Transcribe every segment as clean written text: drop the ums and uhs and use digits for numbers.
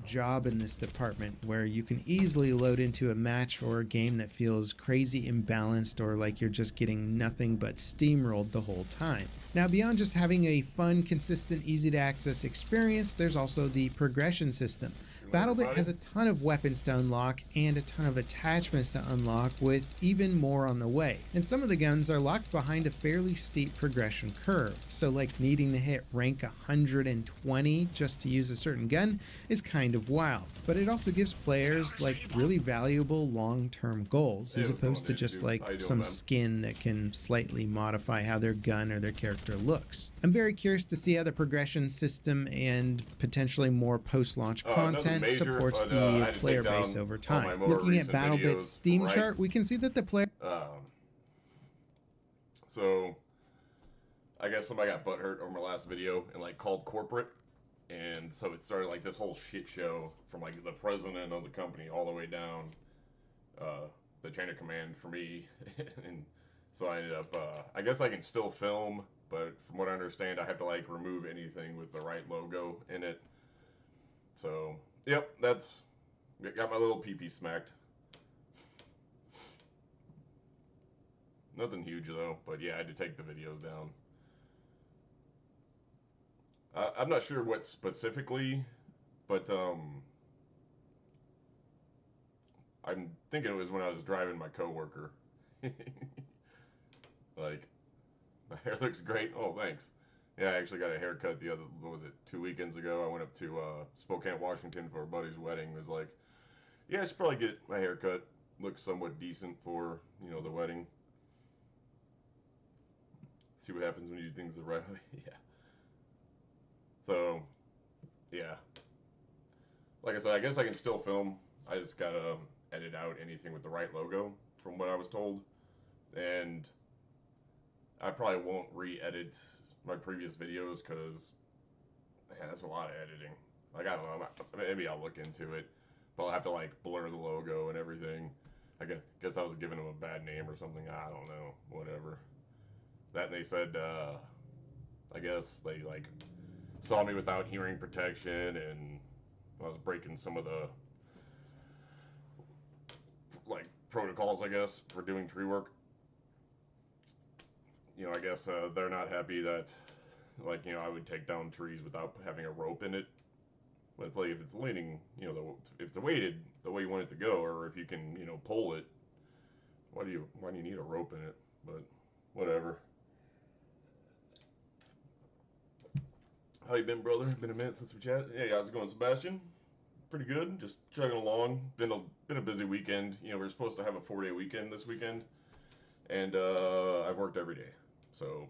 job in this department where you can easily load into a match or a game that feels crazy imbalanced or like you're just getting nothing but steamrolled the whole time. Now, beyond just having a fun, consistent, easy to access experience, there's also the progression system. BattleBit has a ton of weapons to unlock and a ton of attachments to unlock, with even more on the way. And some of the guns are locked behind a fairly steep progression curve, so like needing to hit rank 120 just to use a certain gun is kind of wild. But it also gives players like really valuable long-term goals, as opposed to just like some skin that can slightly modify how their gun or their character looks. I'm very curious to see how the progression system and potentially more post-launch content supports the player base over time. Looking at BattleBit's Steam chart, we can see that the player... So, I guess somebody got butthurt over my last video and like called corporate, and so it started like this whole shit show from like the president of the company all the way down the chain of command for me, and so I ended up. I guess I can still film, but from what I understand, I have to like remove anything with the right logo in it. So, yep, that's got my little pee-pee smacked. Nothing huge though, but yeah, I had to take the videos down. I'm not sure what specifically, but I'm thinking it was when I was driving my coworker. Like, my hair looks great. Oh, thanks. Yeah, I actually got a haircut the other, what was it, 2 weekends ago. I went up to Spokane, Washington for a buddy's wedding. It was like, yeah, I should probably get my haircut. Looks somewhat decent for, you know, the wedding. See what happens when you do things the right way. Yeah. So, yeah. Like I said, I guess I can still film. I just gotta edit out anything with the right logo, from what I was told. And I probably won't re-edit my previous videos because, man, that's a lot of editing. Like, I don't know. Maybe I'll look into it. But I'll have to, like, blur the logo and everything. I guess I was giving them a bad name or something. I don't know. Whatever. That and they said, I guess they, like, saw me without hearing protection, and I was breaking some of the, like, protocols, I guess, for doing tree work. You know, I guess they're not happy that, like, you know, I would take down trees without having a rope in it. But it's like, if it's leaning, you know, if it's weighted the way you want it to go, or if you can, you know, pull it, why do you need a rope in it? But whatever. How you been, brother? Been a minute since we chatted. Hey, how's it going, Sebastian? Pretty good. Just chugging along. Been a busy weekend. You know, we were supposed to have a 4-day weekend this weekend, and I've worked every day. So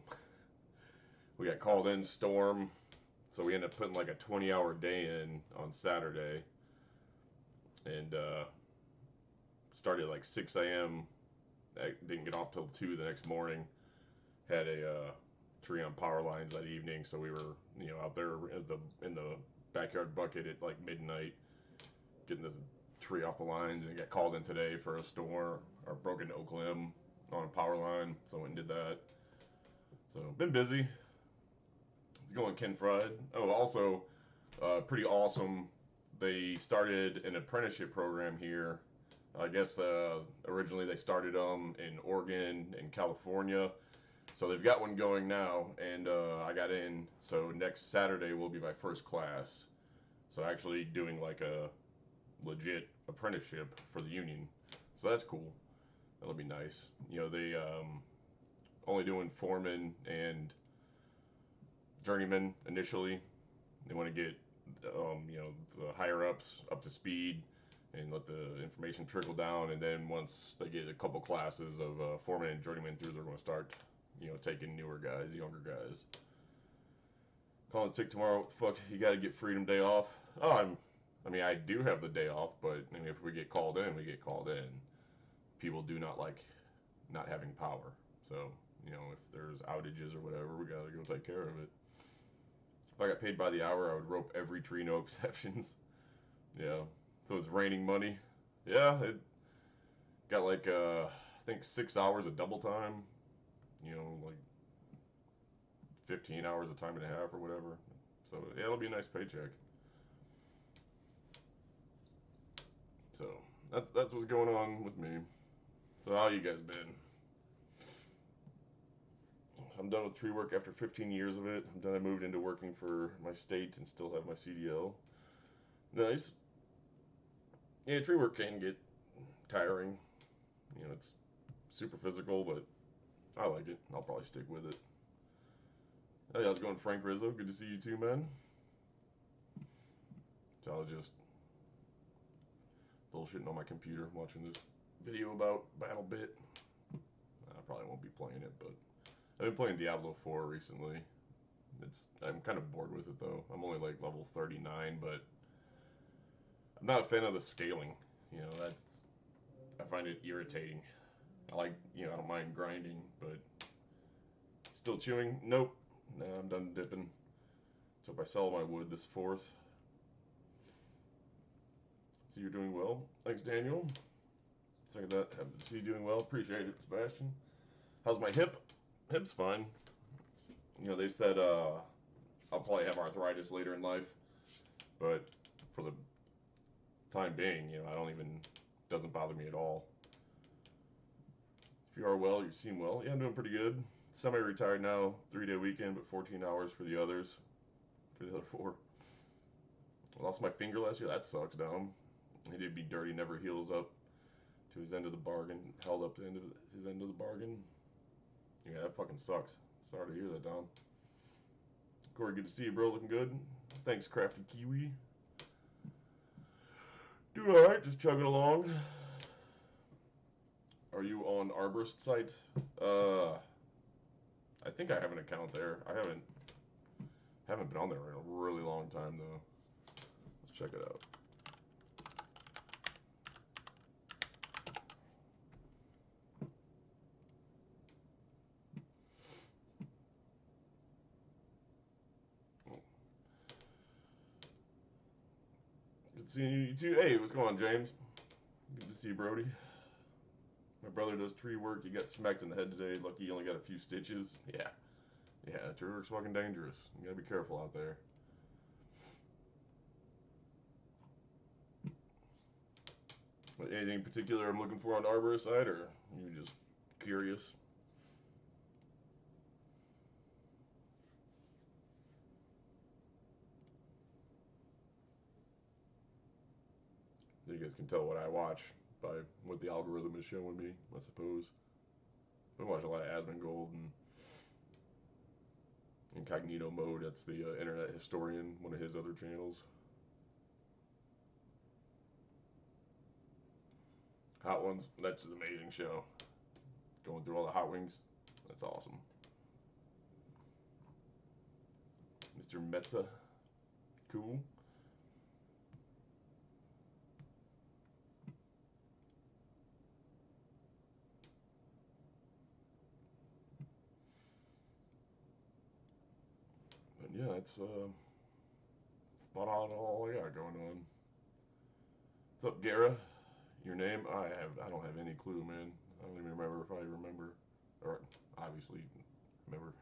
we got called in storm, so we ended up putting like a 20-hour day in on Saturday, and started like 6 a.m. I didn't get off till 2 the next morning. Had a tree on power lines that evening, so we were, you know, out there in the backyard bucket at like midnight, getting this tree off the lines, and got called in today for a storm or broken oak limb on a power line, so I went and did that. So been busy. It's going Ken Fried. Oh, also, pretty awesome. They started an apprenticeship program here. I guess originally they started them in Oregon and California. So they've got one going now, and I got in. So next Saturday will be my first class. So actually doing like a legit apprenticeship for the union. So that's cool. That'll be nice. You know, they only doing foreman and journeyman initially. They want to get you know, the higher ups up to speed and let the information trickle down, and then once they get a couple classes of foreman and journeyman through, they're going to start, you know, taking newer guys, younger guys. Calling sick tomorrow. What the fuck? You got to get freedom day off. Oh, I mean, I do have the day off, but I mean, if we get called in, we get called in. People do not like not having power. So, you know, if there's outages or whatever, we got to go take care of it. If I got paid by the hour, I would rope every tree, no exceptions. Yeah. So it's raining money. Yeah, it got like, I think 6 hours of double time. You know, like 15 hours of time and a half or whatever. So, yeah, it'll be a nice paycheck. So that's what's going on with me. So how you guys been? I'm done with tree work after 15 years of it. I'm done. I moved into working for my state and still have my CDL. Nice. Yeah, tree work can get tiring. You know, it's super physical, but I like it. I'll probably stick with it. Hey, how's it going, Frank Rizzo? Good to see you too, man. So I was just bullshitting on my computer, watching this video about BattleBit. I probably won't be playing it, but I've been playing Diablo 4 recently. I'm kind of bored with it though. I'm only like level 39, but I'm not a fan of the scaling. You know, I find it irritating. I don't mind grinding, but still chewing. Nope. Nah, I'm done dipping. So if I sell my wood this 4th. So you're doing well. Thanks, Daniel. Second that. Happy to see you doing well. Appreciate it, Sebastian. How's my hip? Hip's fine. You know, they said I'll probably have arthritis later in life, but for the time being, you know, doesn't bother me at all. If you are well, you seem well. Yeah, I'm doing pretty good. Semi-retired now, 3-day weekend, but 14 hours for the others, for the other 4. I lost my finger last year. That sucks, Dom. He did be dirty, never heals up to his end of the bargain, held up to his end of the bargain. Yeah, that fucking sucks. Sorry to hear that, Dom. Corey, good to see you, bro. Looking good. Thanks, Crafty Kiwi. Doing alright, just chugging along. Are you on Arborist site? I think I have an account there. I haven't been on there in a really long time though. Let's check it out. Good seeing you too. Hey, what's going on, James? Good to see you, Brody. My brother does tree work. He got smacked in the head today. Lucky he only got a few stitches. Yeah. Yeah, tree work's fucking dangerous. You gotta be careful out there. But anything in particular I'm looking for on Arborist side, or you just curious? You guys can tell what I watch by what the algorithm is showing me, I suppose. I watch a lot of Asmongold and Incognito Mode. That's the Internet Historian, one of his other channels. Hot Ones, that's an amazing show. Going through all the hot wings, that's awesome. Mr. Metza, cool. But yeah, it's about all I got going on. What's up, Gara? Your name? I don't have any clue, man. I don't even remember if I remember, or obviously remember.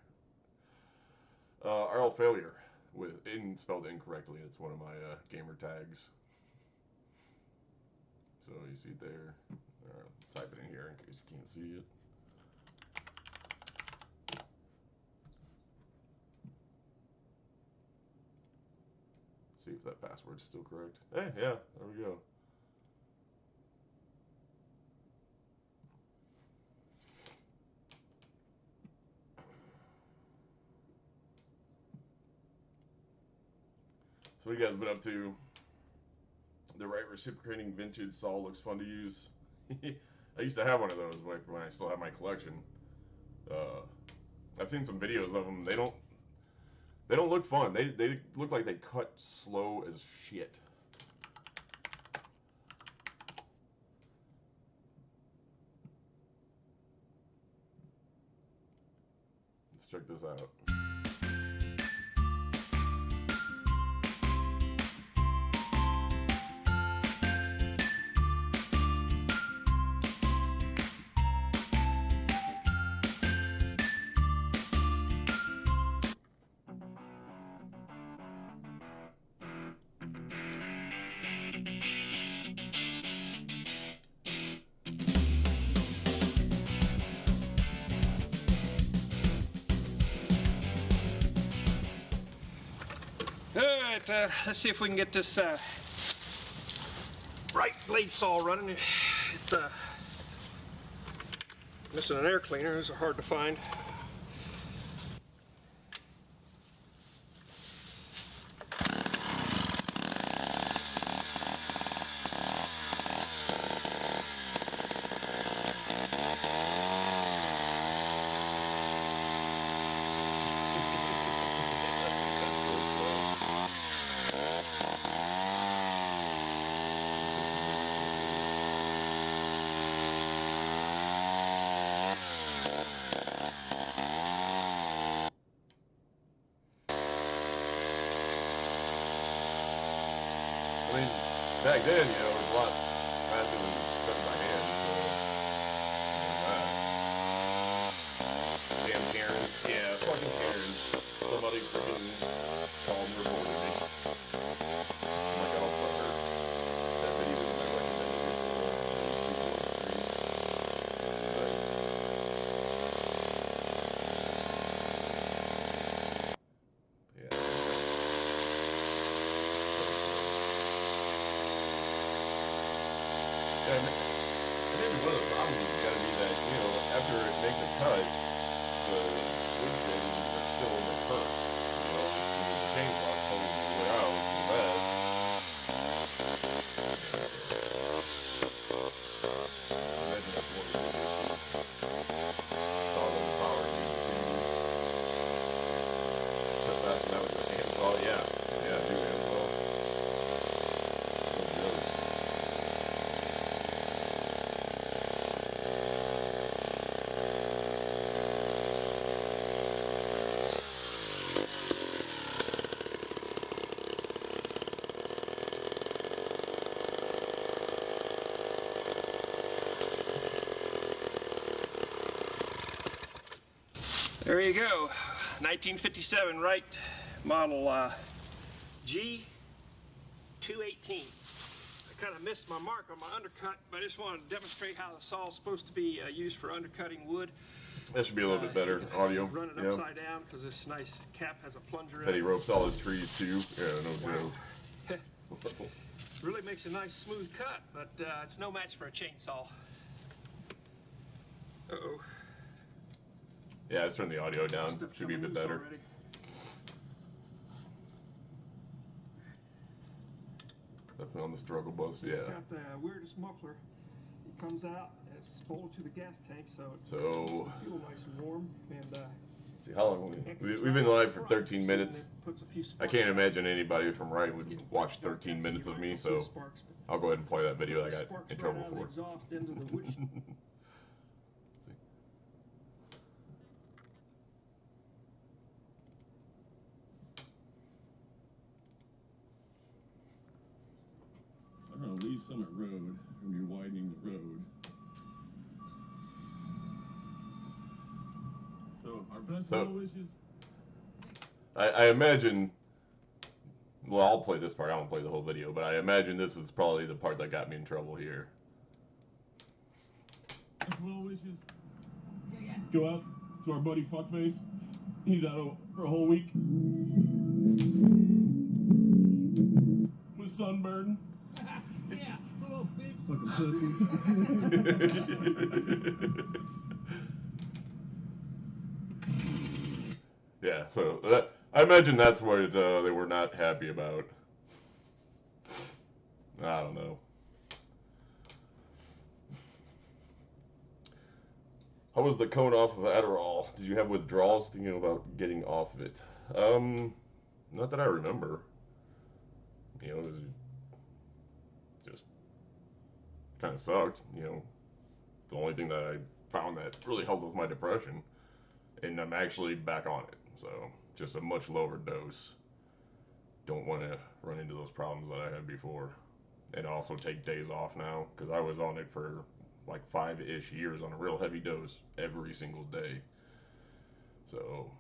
RL Failure spelled incorrectly. It's one of my gamer tags. So you see it there. Type it in here in case you can't see it. See if that password's still correct. Hey, yeah, there we go. So what you guys been up to? The right reciprocating vintage saw looks fun to use. I used to have one of those when I still have my collection. I've seen some videos of them. They don't look fun. They look like they cut slow as shit. Let's check this out. Alright, let's see if we can get this right blade saw running. It's missing an air cleaner. Those are hard to find. I mean, back then, you know, it was a lot faster than cutting by hand, so, damn Karens. Yeah, fucking Karens. Somebody freaking called and reported me. I'm like, oh, fuck her. That video was my recommended yeah. And maybe one of the problems has got to be that, you know, after it makes a cut, the wood fins are still in the curve. You know, the chainsaw pulls the wood out from that. I imagine that's one of the issues. It's all on the power you cut that, and that was a handsaw. Yeah, do handsaw. No joke. There you go. 1957 Wright model G218. I kind of missed my mark on my undercut, but I just wanted to demonstrate how the saw is supposed to be used for undercutting wood. That should be a little bit better audio. Run it upside down because this nice cap has a plunger in Bet he it. ropes all his trees too. Yeah, no joke. Really makes a nice smooth cut, but it's no match for a chainsaw. Uh-oh. Yeah, let's turn the audio down. Stuff Should be a bit coming loose better. already. Definitely on the struggle bus, yeah. It's got the weirdest muffler. It comes out, and it's bolted to the gas tank, so it keeps the fuel nice and warm. And See how long we've been live for 13 minutes. I can't imagine anybody from Wright would watch 13 minutes of me, so I'll go ahead and play that video I got in trouble for. Lee Summit Road, and you're widening the road. So, our best well wishes. I imagine, well, I'll play this part. I won't play the whole video, but I imagine this is probably the part that got me in trouble here. Best well wishes. Go out to our buddy Fuckface. He's out for a whole week. With sunburn. Yeah, little bitch. Fucking pussy. Yeah, so that, I imagine that's what they were not happy about. I don't know. How was the cone off of Adderall? Did you have withdrawals thinking about getting off of it? Not that I remember. You know, it was just kind of sucked. You know, the only thing that I found that really helped with my depression, and I'm actually back on it. So just a much lower dose. Don't want to run into those problems that I had before, and also take days off now because I was on it for like 5-ish years on a real heavy dose every single day. So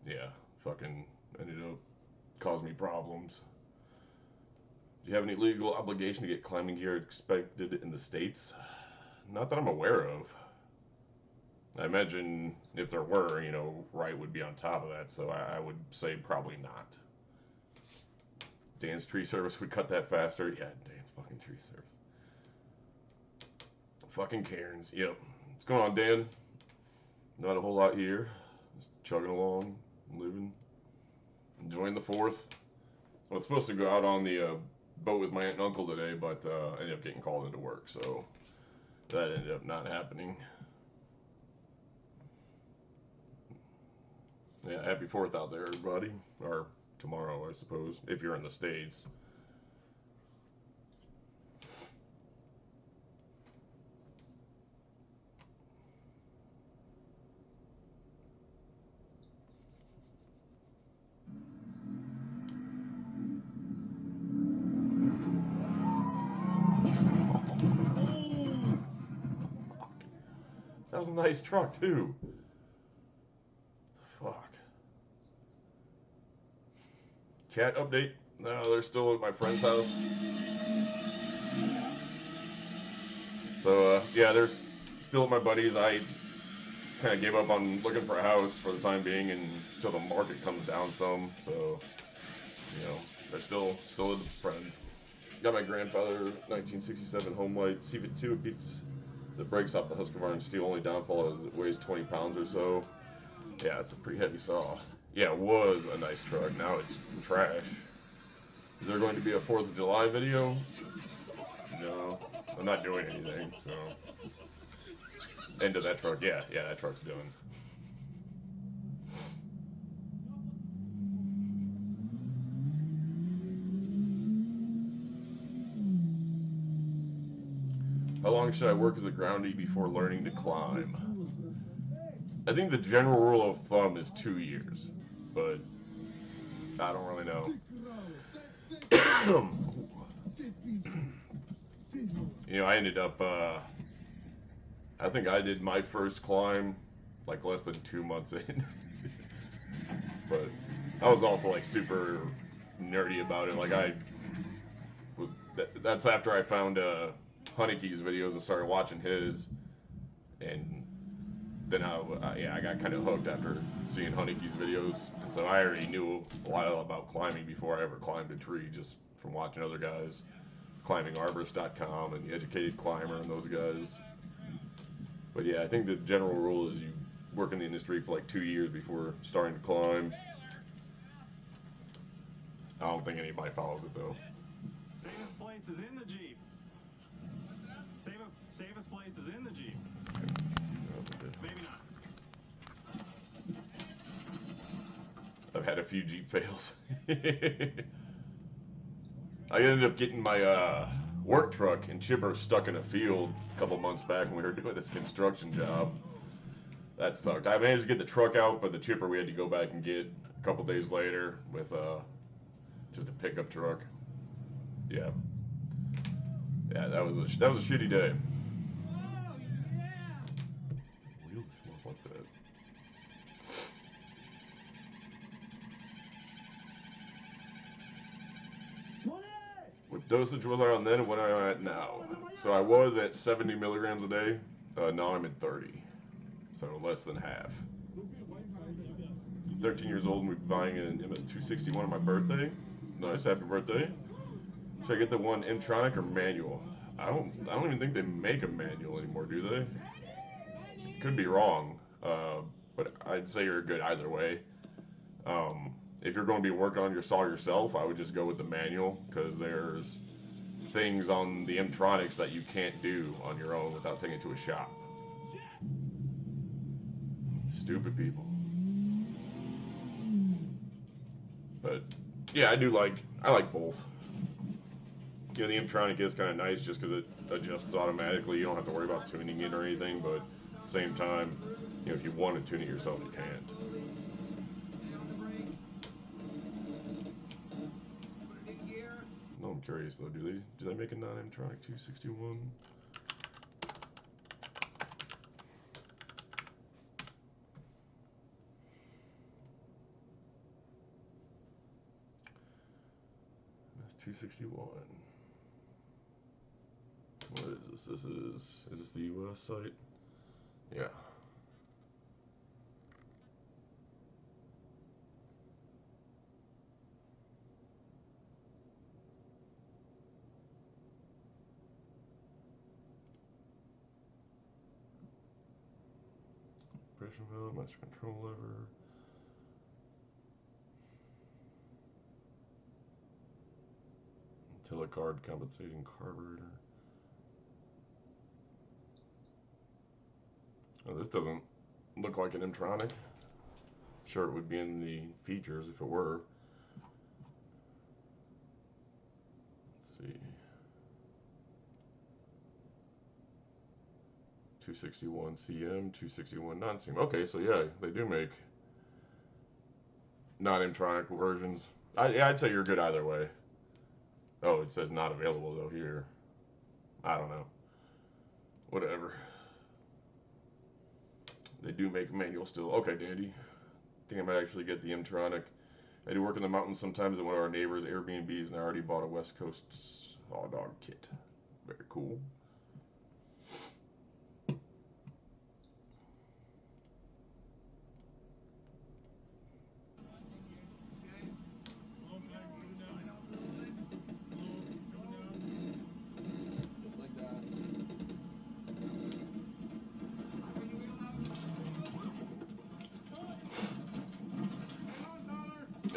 yeah, fucking ended up causing me problems. Do you have any legal obligation to get climbing gear expected in the States? Not that I'm aware of. I imagine if there were, you know, Wright would be on top of that, so I would say probably not. Dan's tree service would cut that faster. Yeah, Dan's fucking tree service. Fucking Cairns. Yep. What's going on, Dan? Not a whole lot here. Just chugging along, living, enjoying the 4th. I was supposed to go out on the boat with my aunt and uncle today, but I ended up getting called into work, so that ended up not happening. Yeah, happy 4th out there, everybody. Or tomorrow, I suppose, if you're in the States. That was a nice truck, too. Fuck. Cat update? No, they're still at my friend's house. So, yeah, they're still at my buddy's. I kind of gave up on looking for a house for the time being until the market comes down some. So, you know, they're still with friends. Got my grandfather 1967 home light CV2. It beats the brakes off the Husqvarna steel. Only downfall is it weighs 20 pounds or so. Yeah, it's a pretty heavy saw. Yeah, it was a nice truck. Now it's trash. Is there going to be a 4th of July video? No, I'm not doing anything. So, end of that truck. Yeah, that truck's done. How long should I work as a groundie before learning to climb? I think the general rule of thumb is 2 years, but I don't really know. You know, I ended up, I think I did my first climb like less than 2 months in. But I was also like super nerdy about it. Like that's after I found Honeyke's videos and started watching his, and then I got kind of hooked after seeing Honeyke's videos, and so I already knew a lot about climbing before I ever climbed a tree, just from watching other guys, climbingarborist.com and the Educated Climber and those guys. But yeah, I think the general rule is you work in the industry for like 2 years before starting to climb. I don't think anybody follows it though. Safest place is in the Jeep. Safest place is in the Jeep. Maybe not. I've had a few Jeep fails. I ended up getting my work truck and chipper stuck in a field a couple months back when we were doing this construction job. That sucked. I managed to get the truck out, but the chipper we had to go back and get a couple days later with just a pickup truck. Yeah. Yeah, that was a shitty day. Wheels look like that. What dosage was I on then and what am I at now? So I was at 70 milligrams a day. Now I'm at 30. So less than half. 13 years old and we're buying an MS261 on my birthday. Nice, happy birthday. Should I get the one M-tronic or manual? I don't even think they make a manual anymore, do they? Could be wrong, but I'd say you're good either way. If you're going to be working on your saw yourself, I would just go with the manual, because there's things on the M-tronics that you can't do on your own without taking it to a shop. Stupid people. But yeah, I like both. You know, the M-tronic is kind of nice just because it adjusts automatically. You don't have to worry about tuning it or anything, but at the same time, you know, if you want to tune it yourself, you can't. No, I'm curious though. Do they make a non-M-tronic 261? That's 261. What is this? Is this the US site? Yeah. instruction valve, master control lever. Telecard compensating carburetor. Oh, this doesn't look like an M-tronic. Sure, it would be in the features if it were. Let's see. 261 CM, 261 non-CM. Okay, so yeah, they do make non-M-tronic versions. Yeah, I'd say you're good either way. Oh, it says not available though here. I don't know. Whatever. They do make manual still. Okay, dandy. I think I might actually get the M-tronic. I do work in the mountains sometimes at one of our neighbors' Airbnbs, and I already bought a West Coast Aw Dog kit. Very cool.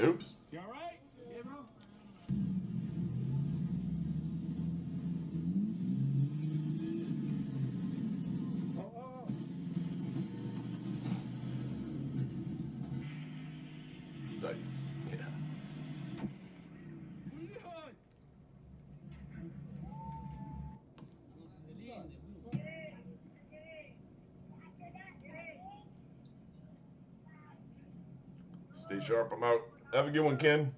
Oops. You all right? Yeah, bro. Nice. Yeah. Stay sharp. I'm out. Have a good one, Ken.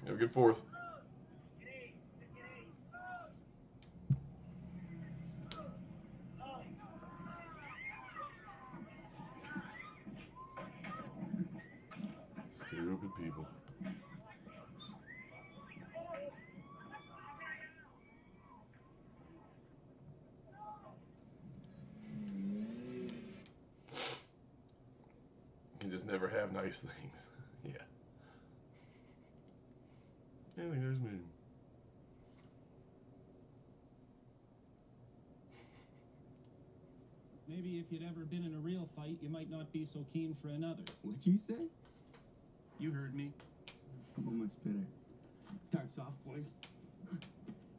Have a good 4th. Stupid people. You just never have nice things. Yeah. Yeah, there's me. Maybe if you'd ever been in a real fight, you might not be so keen for another. What'd you say? You heard me. How much better? Starts off, boys.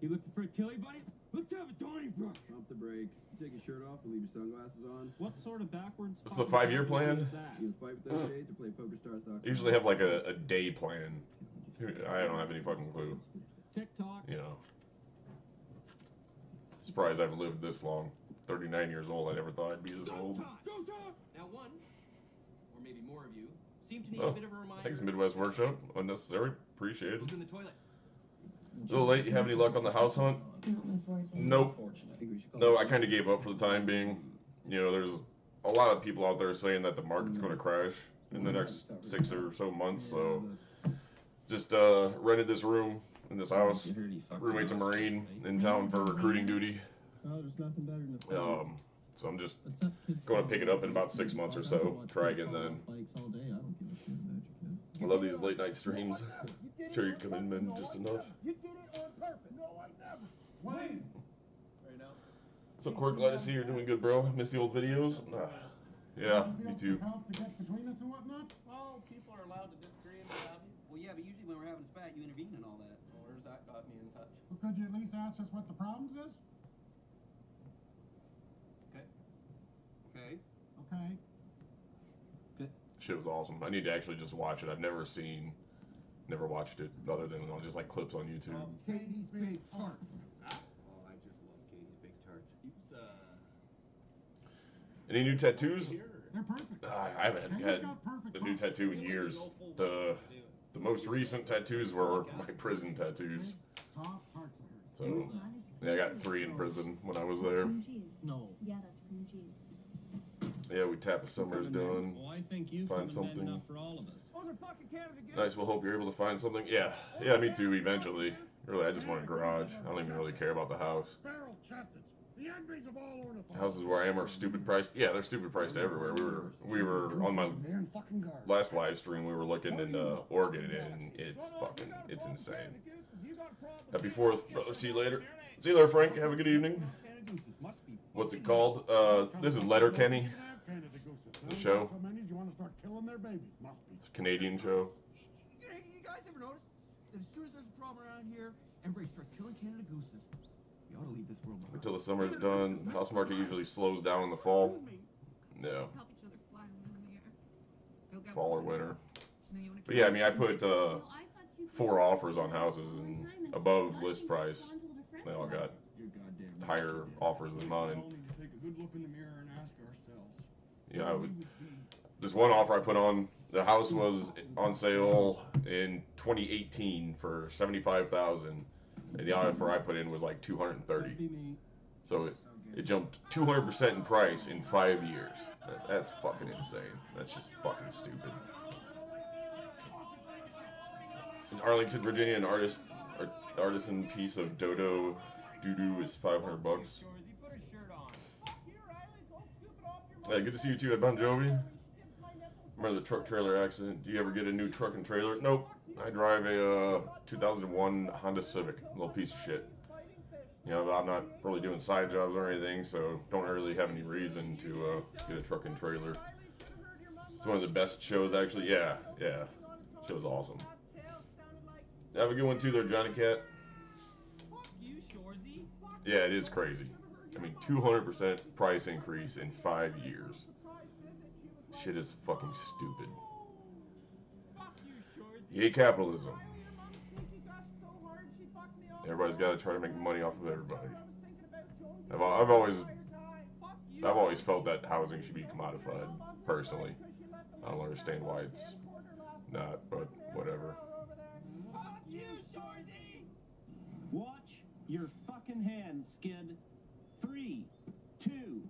You looking for a tilly, buddy? Let's have a Donnybrook. Pump the brakes. Take your shirt off and leave your sunglasses on. What sort of backwards? What's the 5-year plan? is that? Either fight with those shades or play PokerStars.com. I usually have like a day plan. I don't have any fucking clue. TikTok. You know. Surprised I've lived this long. 39 years old. I never thought I'd be this old. Go talk! Now one, or maybe more of you, seem to need Oh, a bit of a reminder. thanks, Midwest Workshop. Unnecessary. Appreciate it. Who's in the toilet? A little late. You have any luck on the house hunt? Nope. No, I kind of gave up for the time being. You know, there's a lot of people out there saying that the market's going to crash in the next 6 or so months. So just rented this room in this house. Roommate's a Marine in town for recruiting duty. Oh, there's nothing better than a So I'm just going to pick it up in about 6 months or so. Try again then. Bikes all day. I don't give a shit about your kid. I love these late night streams. Sure you come in, men, just enough. You did it on purpose. No, I never. When? Right now. So, Court, glad to see you're doing good, bro. Miss the old videos? Yeah, me too. Help to get between us and whatnot? Well, people are allowed to disagree and what have you. Well, yeah, but usually when we're having a spat, you intervene and all that. Well, where's that got me in touch? Well, could you at least ask us what the problems is? Okay. Okay. Shit was awesome. I need to actually just watch it. I've never watched it other than just like clips on YouTube. Katie's big heart. Oh, I just love Katie's big tarts. He was, Any new tattoos? They're perfect. I haven't Katie's had got perfect a new heart. tattoo in years. The most recent tattoos were my prison tattoos. Soft hearts of hers. So yeah, I got 3 in prison when I was there. No. Yeah, that's cream cheese. Yeah, we tap a summer's done. Well, I think you've Find been something. enough for all of us. Those are fucking Canada Goose. Nice. We'll hope you're able to find something. Yeah, me too. Eventually. Really, I just want a garage. I don't even really care about the house. Barrel chested. The envies of all ornithology. Houses where I am are stupid priced. Yeah, they're stupid priced everywhere. We were on my They're in fucking garbage. last live stream. We were looking in Oregon, and it's insane. Happy 4th, brother. See you later. See you later, Frank. Have a good evening. What's it called? This is Letterkenny. Canada Gooses. The show. So many you want to start killing their babies. Must be. It's a Canadian show. You guys ever notice that as soon as there's a problem around here, everybody starts killing Canada gooses? You ought to leave this world behind. Until the summer's done, the house market usually slows down in the fall. No. Fall or winter. But yeah, I mean, I put 4 offers on houses, and above list price, they all got higher offers than mine. Take a good look in the mirror and ask ourselves. Yeah, I would. This one offer I put on, the house was on sale in 2018 for $75,000, and the offer I put in was like $230. So it jumped 200% in price in 5 years. That's fucking insane. That's just fucking stupid. In Arlington, Virginia, an artisan piece of dodo doo-doo is $500. Yeah, good to see you too at Bon Jovi. Remember the truck trailer accident? Do you ever get a new truck and trailer? Nope. I drive a 2001 Honda Civic, a little piece of shit. You know, I'm not really doing side jobs or anything, so don't really have any reason to get a truck and trailer. It's one of the best shows, actually. Yeah. Show's awesome. Have a good one too there, Johnny Cat. Yeah, it is crazy. I mean, 200% price increase in 5 years. Shit is fucking stupid. Yay, capitalism. Everybody's got to try to make money off of everybody. I've always felt that housing should be commodified, personally. I don't understand why it's not, but whatever. Watch your fucking hands, Skid. 3, 2.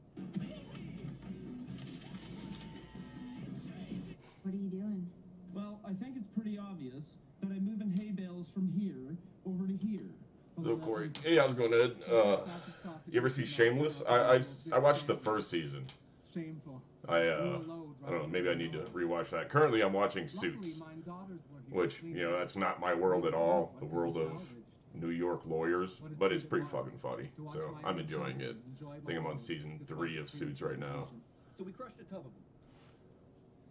What are you doing? Well, I think it's pretty obvious that I'm moving hay bales from here over to here. Hello, Corey. Hey, how's it going, Ed? You ever see Shameless? I watched the first season. Shameful. I don't know, maybe I need to rewatch that. Currently, I'm watching Suits, which, you know, that's not my world at all, the world of New York lawyers, but it's pretty fucking funny, so I'm enjoying it. I think I'm on season 3 of Suits right now. So we crushed a tub of them.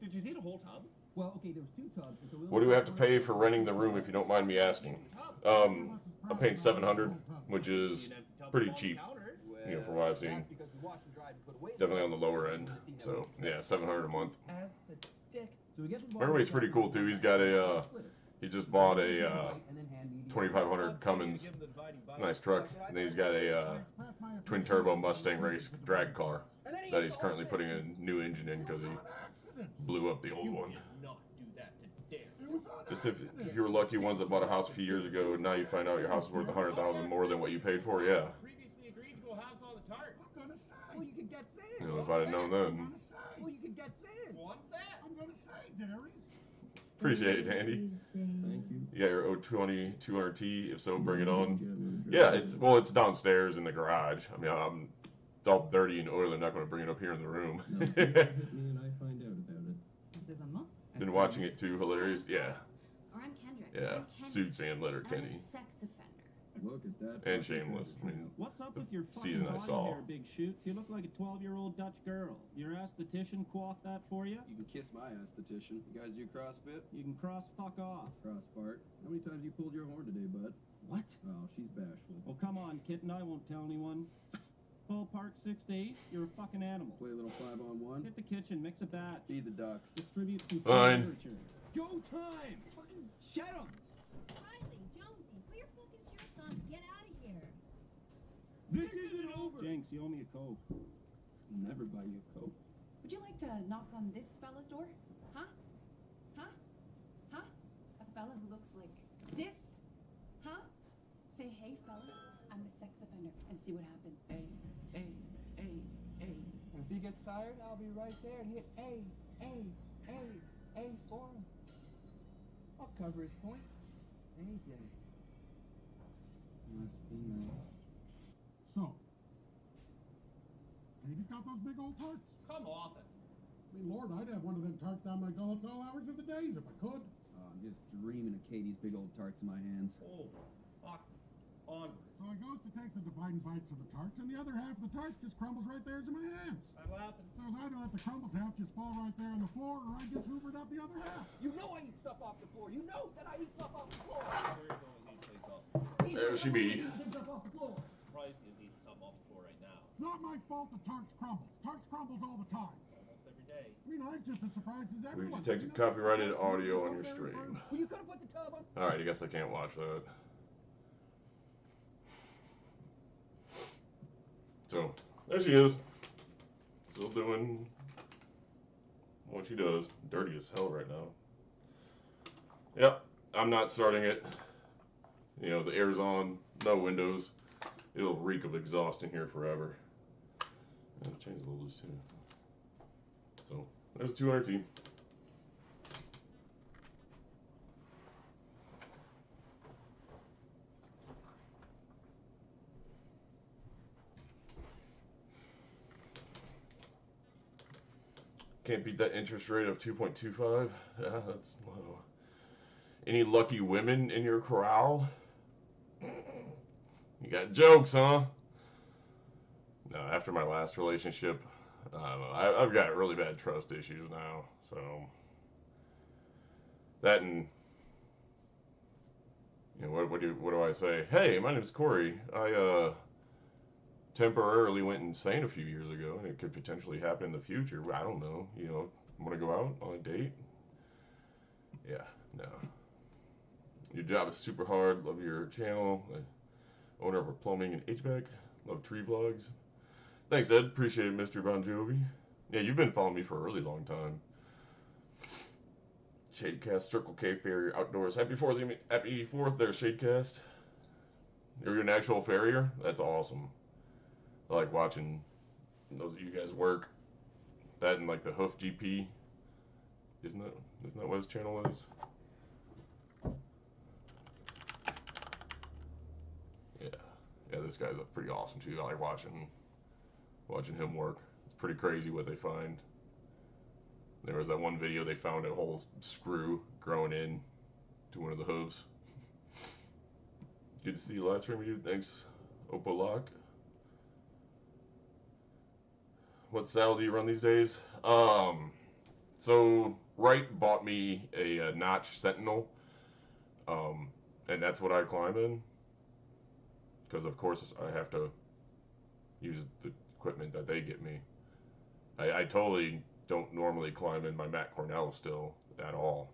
Did you see the whole tub? Well, okay, there was 2 tubs. So What do we have to pay for renting the room, if you don't mind me asking? I'm paying $700, which is pretty cheap, you know, from what I've seen. Definitely on the lower end. So yeah, $700 a month. My roommate's pretty cool too. He's got a he just bought a 2500 Cummins, nice truck, and then he's got a twin turbo Mustang race drag car that he's currently putting a new engine in because he blew up the old one. Just if you were lucky ones that bought a house a few years ago, and now you find out your house is worth $100,000 more than what you paid for. Yeah. Previously agreed to go halves on the tart. Well, you could get sand. You know, if I'd have known then. Well, you could get sand. What's that? I'm gonna say, Darius. Appreciate it, Andy. Thank you. You got your 020 200T? If so, bring it on. Yeah, it's downstairs in the garage. I mean, I'm all dirty and oily. I'm not going to bring it up here in the room. No, hit me and I find out about it. Been watching it too. Hilarious. Yeah. Or I'm Kendrick. Yeah. I'm Kendrick. Suits and Letterkenny. I'm a sex offender. Look at that. And Shameless. I mean, What's up the with your fucking season I body saw. there, Big Shoots? You look like a 12-year-old Dutch girl. Your aesthetician coiffed that for you? You can kiss my aesthetician. You guys do CrossFit? You can cross fuck off. Cross part. How many times you pulled your horn today, bud? What? Oh, she's bashful. Well, come on, kitten. I won't tell anyone. Ballpark 6 to 8. You're a fucking animal. Play a little 5-on-1. Hit the kitchen. Mix a bat. Feed the ducks. Distribute some Fine. literature. Go time! Fucking shut him! Riley, Jonesy, put your fucking shirts on. Get out of here. This isn't over! Jinx, you owe me a Coke. I'll never buy you a Coke. Would you like to knock on this fella's door? Huh? Huh? Huh? A fella who looks like this? Huh? Say, hey fella, I'm a sex offender, and see what happens. A. And if he gets tired, I'll be right there and hit A for him. I'll cover his point. Anything. Must be nice. So, Katie's got those big old tarts. Come off it. I mean, Lord, I'd have one of them tarts down my gullet all hours of the days if I could. I'm just dreaming of Katie's big old tarts in my hands. Oh, fuck Onward. So I goes to take the dividing bites of the tarts, and the other half of the tarts just crumbles right there in my hands. That'll happen. So I either let the crumbles half just fall right there on the floor, or I just hoovered up the other half. You know I eat stuff off the floor. You know that I eat stuff off the floor. There's always need plates off. There she be. Stuff off the floor. Surprised he isn't eating something off the floor right now. It's not my fault the tarts crumbles. Tarts crumbles all the time. Almost every day. I mean, I'm just as surprised as everyone. We've detected copyrighted audio on your stream. Well, you could have put the tub on. Alright, I guess I can't watch that. So, there she is. Still doing what she does. Dirty as hell right now. Yep, I'm not starting it. You know, the air's on, no windows. It'll reek of exhaust in here forever. And change the levels too. So, there's 200T. Can't beat that interest rate of 2.25. Yeah, that's low. Any lucky women in your corral? You got jokes, huh? No, after my last relationship, I don't know. I've got really bad trust issues now. So, that and, you know, what do I say? Hey, my name's Corey. I, temporarily went insane a few years ago, and it could potentially happen in the future. I don't know. You know, want to go out on a date? Yeah, no. Your job is super hard. Love your channel. Owner of a plumbing and HVAC. Love tree vlogs. Thanks, Ed. Appreciate it, Mr. Bon Jovi. Yeah, you've been following me for a really long time. Shadecast, Circle K Farrier Outdoors. Happy 4th there, Shadecast. You're an actual farrier? That's awesome. I like watching those of you guys work. That and like the Hoof GP. Isn't that what his channel is? Yeah, this guy's pretty awesome too. I like watching him work. It's pretty crazy what they find. There was that one video they found a whole screw growing in to one of the hooves. Good to see you live stream, dude. Thanks, Oppo Lock. What saddle do you run these days? So Wright bought me a Notch Sentinel, and that's what I climb in. Because of course I have to use the equipment that they get me. I totally don't normally climb in my Matt Cornell still at all.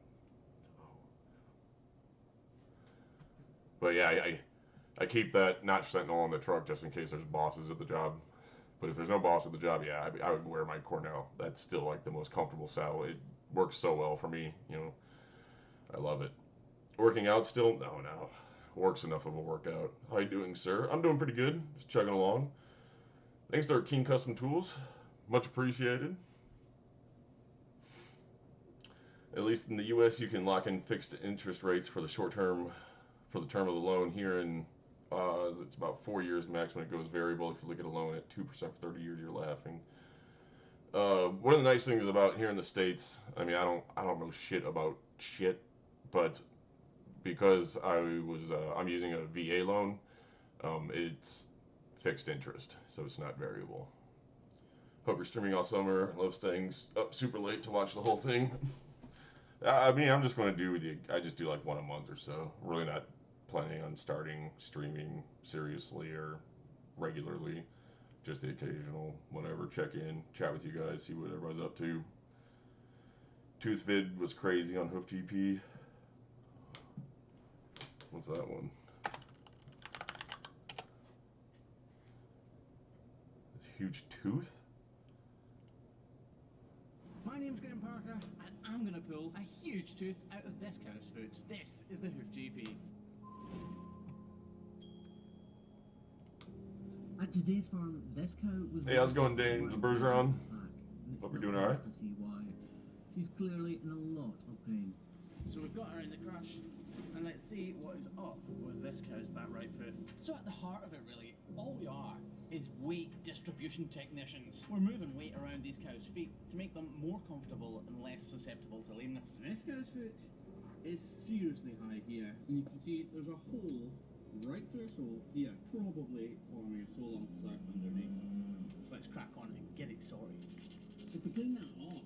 But yeah, I keep that Notch Sentinel on the truck just in case there's bosses at the job. But if there's no boss at the job, yeah, I would wear my Cornell. That's still like the most comfortable saddle. It works so well for me, you know. I love it. Working out still? No. Work's enough of a workout. How you doing, sir? I'm doing pretty good. Just chugging along. Thanks to our King Custom Tools. Much appreciated. At least in the U.S., you can lock in fixed interest rates for the short term, for the term of the loan. Here in it's about 4 years max when it goes variable. If you look at a loan at 2% for 30 years, you're laughing. One of the nice things about here in the States, I mean, I don't know shit about shit, but because I'm using a VA loan, it's fixed interest, so it's not variable. Hope you're streaming all summer. Love staying up super late to watch the whole thing. I mean, I'm just going to I just do like one a month or so. Really not planning on starting streaming seriously or regularly. Just the occasional whatever, check in, chat with you guys, see what everybody's up to. Tooth vid was crazy on Hoof GP. What's that one? Huge tooth? My name's Graham Parker, and I'm gonna pull a huge tooth out of this cow's foot. This is the Hoof GP. At today's farm, this cow was... Hey, how's it going, James Bergeron? Hope you're doing alright. To see why. She's clearly in a lot of pain. So we've got her in the crush, and let's see what is up with this cow's back right foot. So at the heart of it, really, all we are is weight distribution technicians. We're moving weight around these cows' feet to make them more comfortable and less susceptible to lameness. This cow's foot is seriously high here, and you can see there's a hole right through a sole here, probably forming a sole on surf underneath. So let's crack on and get it sorted. If we clean that off,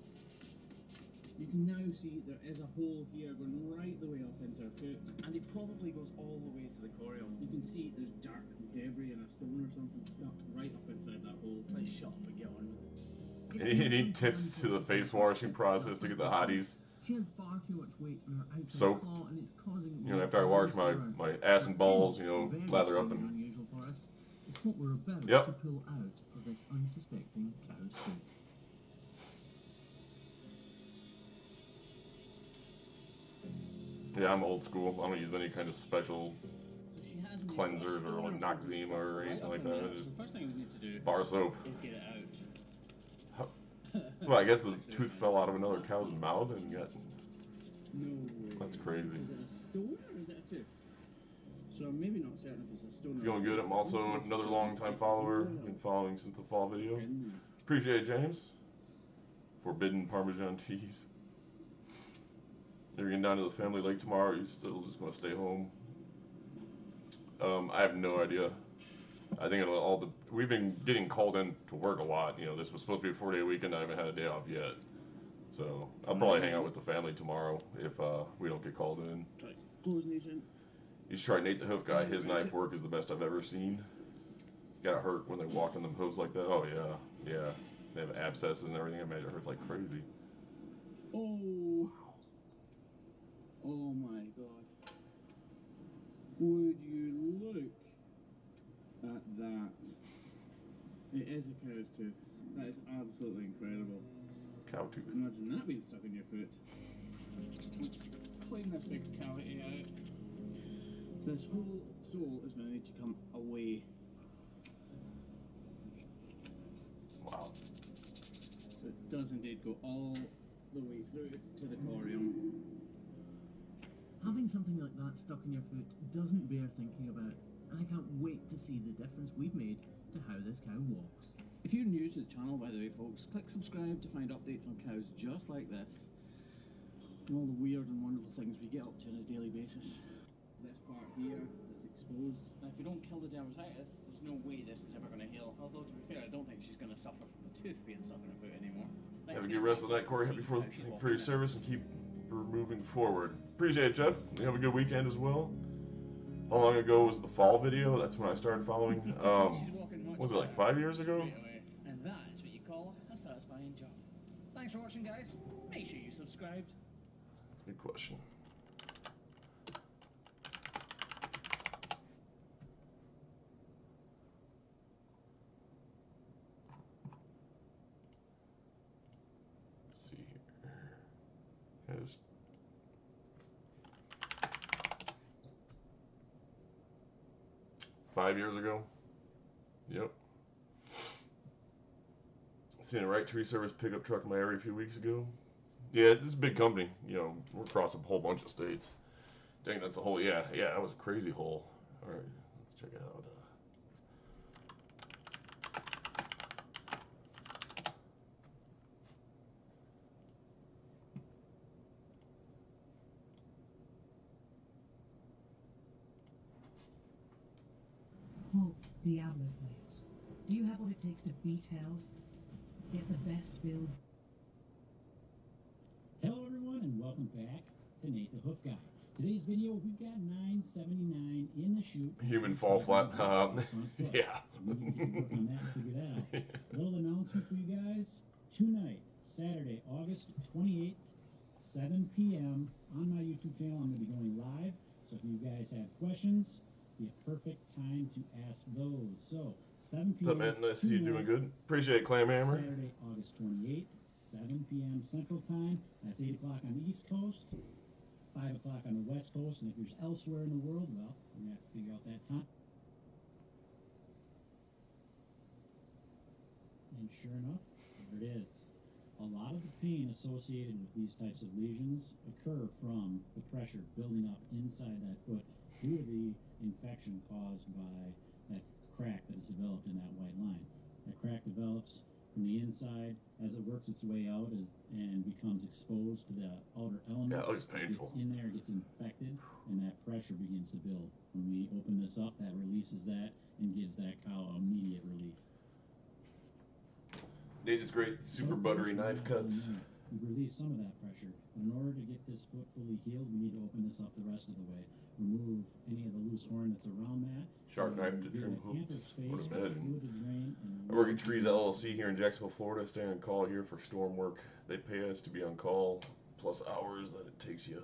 you can now see there is a hole here going right the way up into our foot, and it probably goes all the way to the corium. You can see there's dirt and debris and a stone or something stuck right up inside that hole. Let's shut up and get on with it. You need tips to the face washing process to get the hotties. She has far too much weight on her outside Soap. claw, and it's causing. You know, after I wash my ass and balls, you know, Very lather up strange and. unusual for us. It's what we're about Yep. to pull out of this unsuspecting cow's foot. Yeah, I'm old school. I don't use any kind of special cleansers or like Noxzema or anything like that. So the first thing we need to do Bar soap. is get it out. Well, I guess the tooth fell out of another cow's mouth and got. No way. That's crazy. Is it a stone or is it a tooth? So I'm maybe not certain if it's a stone It's or a going good. tooth. I'm also another long-time follower. Been following since the fall video. Appreciate it, James. Forbidden Parmesan cheese. You're getting down to the family lake tomorrow, or you still just going to stay home? I have no idea. I think it'll all. We've been getting called in to work a lot. You know, this was supposed to be a 4-day weekend. I haven't had a day off yet. So I'll probably hang out with the family tomorrow if we don't get called in. Try closing these in. You should try Nate the Hoof guy. His knife work is the best I've ever seen. Got hurt when they walk on them hooves like that. Oh yeah, yeah. They have abscesses and everything. I imagine it hurts like crazy. Oh. Oh my god. Would you look at that? It is a cow's tooth. That is absolutely incredible. Cow tooth. Imagine that being stuck in your foot. Let's clean this big cavity out. So this whole sole is going to need to come away. Wow. So it does indeed go all the way through to the corium. Having something like that stuck in your foot doesn't bear thinking about, and I can't wait to see the difference we've made to how this cow walks. If you're new to the channel, by the way, folks, click subscribe to find updates on cows just like this, and all the weird and wonderful things we get up to on a daily basis. This part here that's exposed. Now, if you don't kill the dermatitis, there's no way this is ever going to heal. Although, to be fair, I don't think she's going to suffer from the tooth being stuck in her foot anymore. Have a good rest of the night, Corey. Happy for your service and keep her moving forward. Appreciate it, Jeff. You have a good weekend as well. How long ago was the fall video? That's when I started following. Was it like 5 years ago? And that is what you call a satisfying job. Thanks for watching, guys. Make sure you subscribed. Good question. Let's see here. Yes. $5 years ago. Yep. Seen a right tree service pickup truck in my area a few weeks ago. Yeah, this is a big company. You know, we're across a whole bunch of states. Dang, that's a whole. Yeah, that was a crazy hole. All right, let's check it out. Halt, Diablo players. Do you have what it takes to beat hell? Get the best build. Hello everyone and welcome back to Nate the Hoof Guy. Today's video we've got 979 in the chute. Human fall flat. Yeah. We need to work on that and figure that out. Little announcement for you guys. Tonight, Saturday, August 28th, 7 p.m. on my YouTube channel. I'm going to be going live. So if you guys have questions, be a perfect time to ask those. So 7 p.m. What's up, man? Nice to see you doing good. Appreciate it, Clam Hammer. Saturday, August 28th, 7 p.m. Central Time. That's 8 o'clock on the East Coast, 5 o'clock on the West Coast. And if you're elsewhere in the world, well, we're going to have to figure out that time. And sure enough, there it is. A lot of the pain associated with these types of lesions occur from the pressure building up inside that foot due to the infection caused by that crack that is developed in that white line. That crack develops from the inside. As it works its way out and becomes exposed to the outer elements, Yeah, it looks painful. Gets in there, gets infected, and that pressure begins to build. When we open this up, that releases that and gives that cow immediate relief. Nate is great, super buttery knife cuts. We release some of that pressure, but in order to get this foot fully healed, we need to open this up the rest of the way. Remove any of the loose horn that's around that. Sharp knife to trim hooves. What a bed. I work at Trees LLC here in Jacksonville, Florida. Stay on call here for storm work. They pay us to be on call, plus hours that it takes you.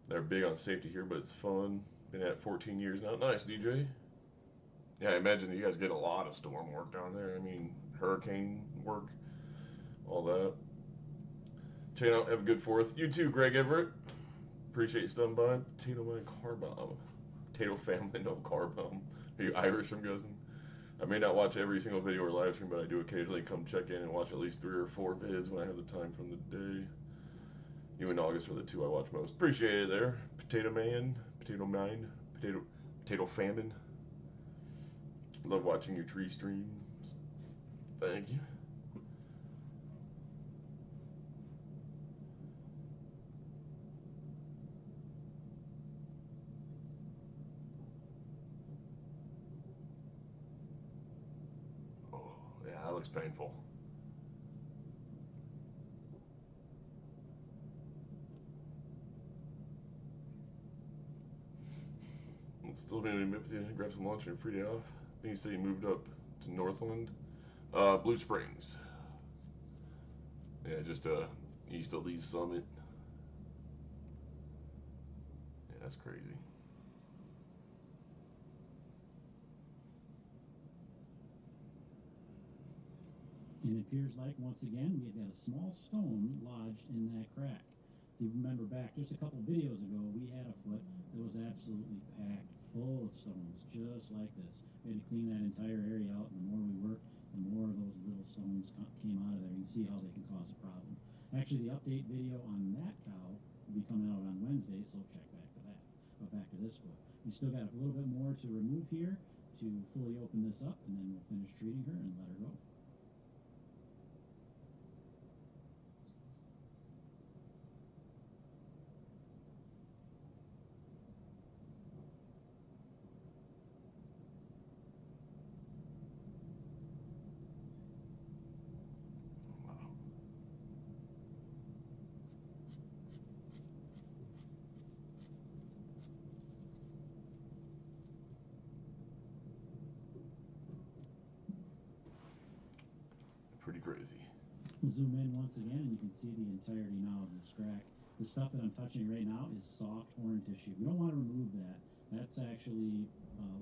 They're big on safety here, but it's fun. Been at it 14 years now. Nice, DJ. Yeah, I imagine you guys get a lot of storm work down there. I mean, hurricane work, all that. Check it out. Have a good 4th. You too, Greg Everett. Appreciate you stopping by. Potato Man Car Bomb. Potato Family, no Car Bomb. Are you Irish, I'm guessing? I may not watch every single video or live stream, but I do occasionally come check in and watch at least 3 or 4 vids when I have the time from the day. You and August are the 2 I watch most. Appreciate it there. Potato Man, Potato Mine, Potato Famine. Love watching your tree streams. Thank you. Yeah, that looks painful. It's still been in with you. Grab some lunch and a free day off. I think you said you moved up to Northland. Blue Springs. Yeah, just east of Lee's Summit. Yeah, that's crazy. And it appears like, once again, we had got a small stone lodged in that crack. If you remember back just a couple videos ago, we had a foot that was absolutely packed full of stones, just like this. We had to clean that entire area out, and the more we worked, the more of those little stones came out of there. You can see how they can cause a problem. Actually, the update video on that cow will be coming out on Wednesday, so check back to that. But back to this foot. We still got a little bit more to remove here to fully open this up, and then we'll finish treating her and let her go. Pretty crazy. We'll zoom in once again, and you can see the entirety now of this crack. The stuff that I'm touching right now is soft horn tissue. We don't want to remove that. That's actually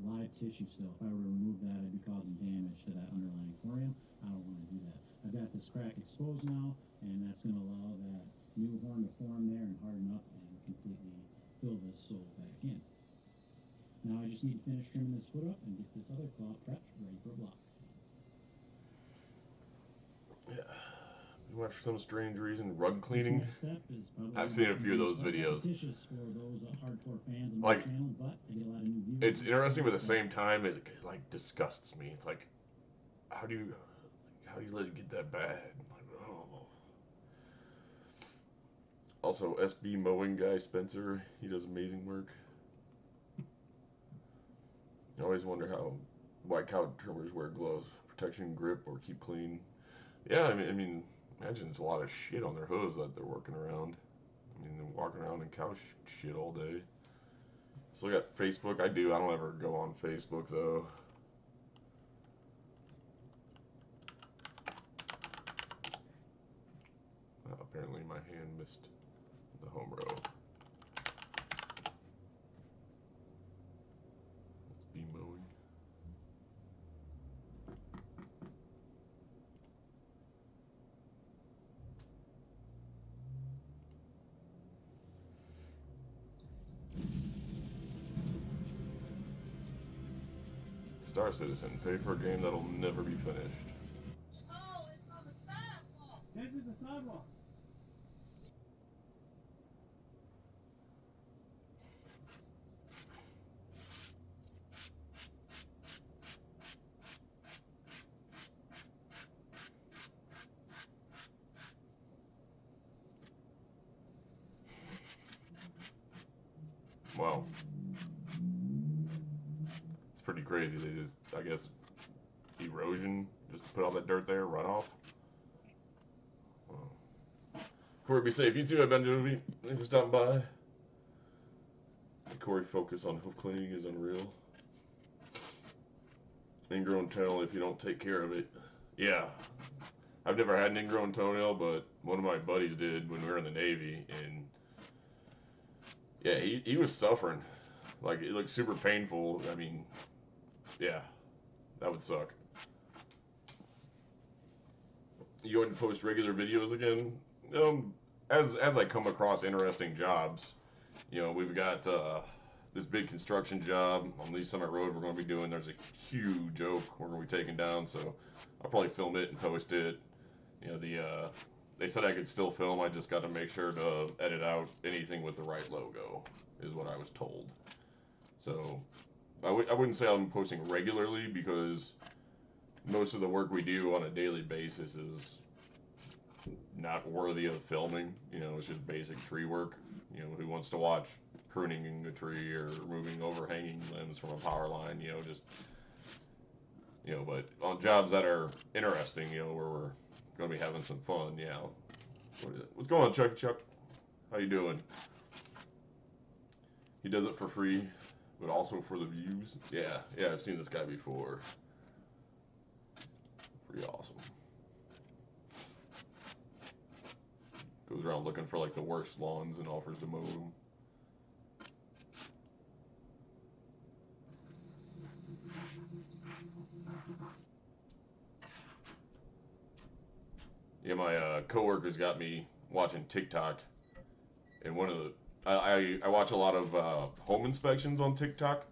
live tissue still. If I were to remove that, I'd be causing damage to that underlying corium. I don't want to do that. I've got this crack exposed now, and that's going to allow that new horn to form there and harden up and completely fill this sole back in. Now I just need to finish trimming this foot up and get this other claw prepped, ready for a block. Yeah. You watch for some strange reason, rug cleaning. I've seen a few of those videos. Like, it's interesting, but at the same time, it like disgusts me. It's like, how do you let it get that bad? Like, oh. Also, SB mowing guy Spencer, he does amazing work. I always wonder why cow trimmers wear gloves, protection, grip, or keep clean. Yeah, I mean, imagine it's a lot of shit on their hooves that they're working around. I mean, they're walking around in cow shit all day. So I got Facebook. I don't ever go on Facebook though. Apparently my hand missed the home row. Let's be mowing. Star Citizen, pay for a game that'll never be finished. Oh, it's on the sidewalk. This is the sidewalk. Wow. It's pretty crazy. They just, I guess, erosion, just put all that dirt there, run off. Wow. Corey, be safe. You too, Benjamin. Thanks for stopping by. Corey focus on hoof cleaning is unreal. Ingrown toenail if you don't take care of it. Yeah. I've never had an ingrown toenail, but one of my buddies did when we were in the Navy, and yeah, he was suffering. Like, it looked super painful. I mean, yeah, that would suck. You going to post regular videos again? As I come across interesting jobs, you know, we've got this big construction job on Lee Summit Road we're going to be doing. There's a huge oak we're going to be taking down, so I'll probably film it and post it. You know, they said I could still film. I just got to make sure to edit out anything with the right logo, is what I was told. So I wouldn't say I'm posting regularly, because most of the work we do on a daily basis is not worthy of filming. You know, it's just basic tree work. You know, who wants to watch pruning a tree or removing overhanging limbs from a power line? You know, just, you know, but on jobs that are interesting, you know, where we're going to be having some fun, yeah. What's going on, Chuck? How you doing? He does it for free, but also for the views. Yeah, I've seen this guy before. Pretty awesome. Goes around looking for like the worst lawns and offers to mow them. Yeah, my coworkers got me watching TikTok, and one of the I watch a lot of home inspections on TikTok.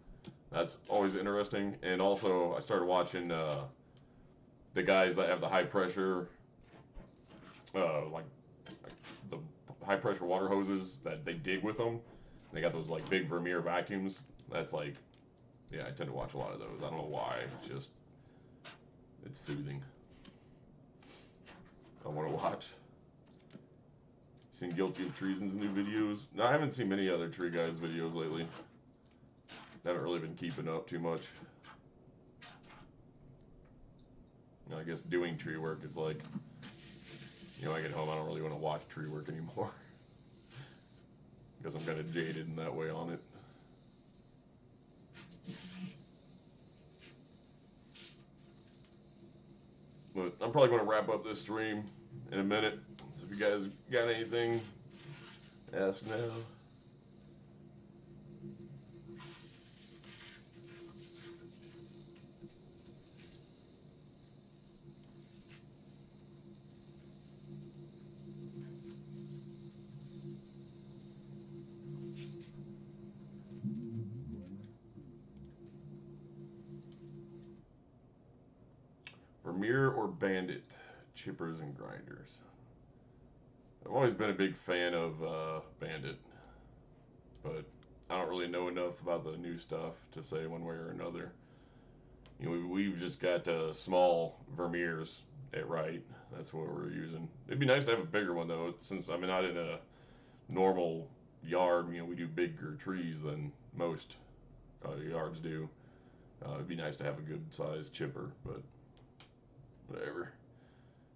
That's always interesting, and also I started watching the guys that have the high pressure, like the high pressure water hoses that they dig with them. They got those like big Vermeer vacuums. That's like, yeah, I tend to watch a lot of those. I don't know why. It's just, it's soothing. I want to watch. Seen Guilty of Treason's new videos? No, I haven't seen many other Tree Guys videos lately. Haven't really been keeping up too much. You know, I guess doing tree work is like, you know, I get home, I don't really want to watch tree work anymore. Because I'm kind of jaded in that way on it. But I'm probably going to wrap up this stream in a minute. So if you guys got anything, ask now. Vermeer or Bandit, chippers and grinders. I've always been a big fan of Bandit, but I don't really know enough about the new stuff to say one way or another. You know, we've just got small Vermeers at Wright. That's what we're using. It'd be nice to have a bigger one though, since I'm not in a normal yard. You know, we do bigger trees than most yards do. It'd be nice to have a good sized chipper, but whatever.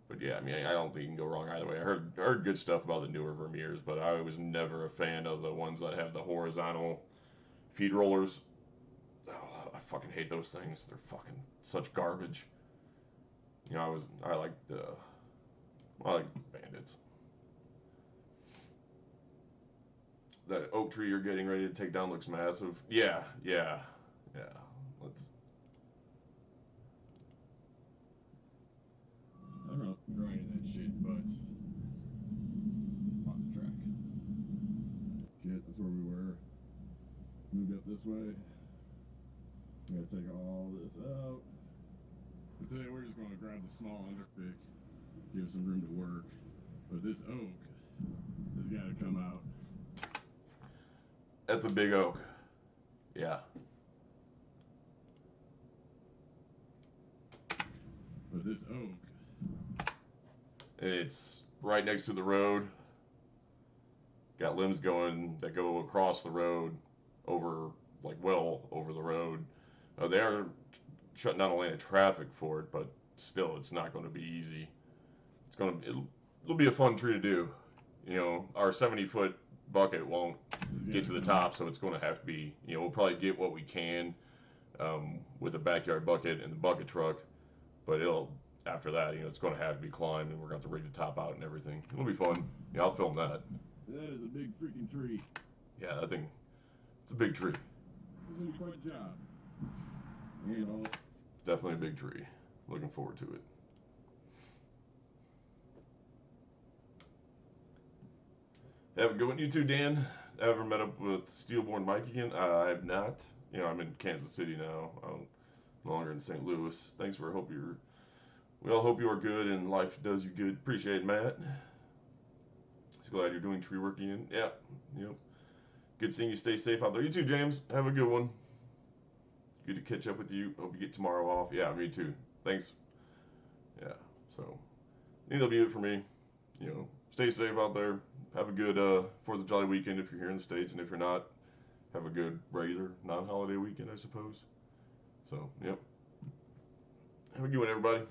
But yeah, I mean, I don't think you can go wrong either way. I heard good stuff about the newer Vermeers, but I was never a fan of the ones that have the horizontal feed rollers. Oh, I fucking hate those things. They're fucking such garbage. You know, I like Bandits. That oak tree you're getting ready to take down looks massive. Yeah. Let's. I don't know grinding that shit, but off the track. Shit, that's where we were. Moved up this way. We gotta take all this out. But today we're just gonna grab the small underpick, give some room to work. But this oak has gotta come out. That's a big oak. Yeah. But this oak. It's right next to the road. Got limbs going that go across the road. over, like, well over the road. They are shutting down Atlanta traffic for it, but still, it's not going to be easy. It'll be a fun tree to do. You know, our 70-foot bucket won't get to the top, so it's going to have to be, you know, we'll probably get what we can with a backyard bucket and the bucket truck, but after that, you know, it's going to have to be climbed, and we're going to have to rig the top out and everything. It'll be fun. Yeah, I'll film that. That is a big freaking tree. Yeah, that thing, it's a big tree. You're doing quite a job. You know. Definitely a big tree. Looking forward to it. Have a good one, you too, Dan. Ever met up with Steelborn Mike again? I have not. You know, I'm in Kansas City now. I'm no longer in St. Louis. Thanks for we all hope you are good and life does you good. Appreciate it, Matt. Just glad you're doing tree work again. Yeah, yep. Good seeing you. Stay safe out there. You too, James. Have a good one. Good to catch up with you. Hope you get tomorrow off. Yeah, me too. Thanks. Yeah, so I think that'll be it for me. You know, stay safe out there. Have a good 4th of July weekend if you're here in the States, and if you're not, have a good regular non-holiday weekend, I suppose. So, yep. Have a good one, everybody.